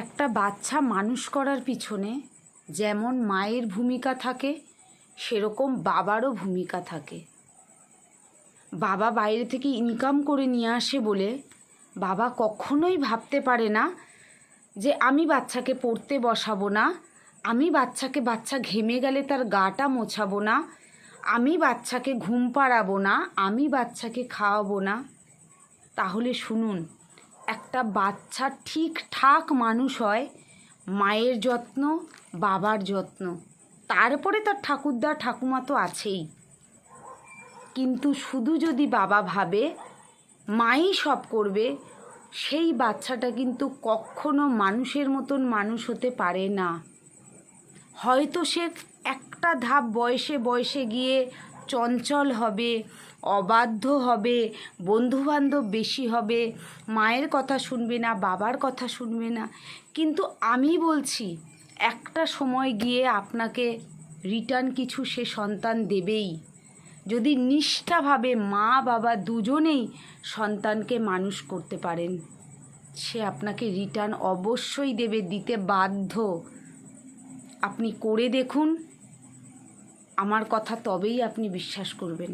একটা বাচ্চা মানুষ করার পিছনে যেমন মায়ের ভূমিকা থাকে, সেরকম বাবারও ভূমিকা থাকে। বাবা বাইরে থেকে ইনকাম করে নিয়ে আসে বলে বাবা কখনোই ভাবতে পারে না যে আমি বাচ্চাকে পড়তে বসাবো না, আমি বাচ্চা ঘেমে গেলে তার গাটা মোছাবো না, আমি বাচ্চাকে ঘুম পাড়াবো না, আমি বাচ্চাকে খাওয়াবো না। তাহলে শুনুন, একটা বাচ্চা ঠিকঠাক মানুষ হয় মায়ের যত্ন, বাবার যত্ন, তারপরে তার ঠাকুরদা ঠাকুমা তো আছেই। কিন্তু শুধু যদি বাবা ভাবে মাই সব করবে, সেই বাচ্চাটা কিন্তু কখনো মানুষের মতন মানুষ হতে পারে না। হয়তো সে একটা ধাপ বয়সে গিয়ে চঞ্চল হবে, অবাধ্য হবে, বন্ধুবান্ধব বেশি হবে, মায়ের কথা শুনবে না, বাবার কথা শুনবে না। কিন্তু আমি বলছি, একটা সময় গিয়ে আপনাকে রিটার্ন কিছু সে সন্তান দেবেই, যদি নিষ্ঠাভাবে মা বাবা দুজনেই সন্তানকে মানুষ করতে পারেন। সে আপনাকে রিটার্ন অবশ্যই দেবে, দিতে বাধ্য। আপনি করে দেখুন, আমার কথা তবেই আপনি বিশ্বাস করবেন।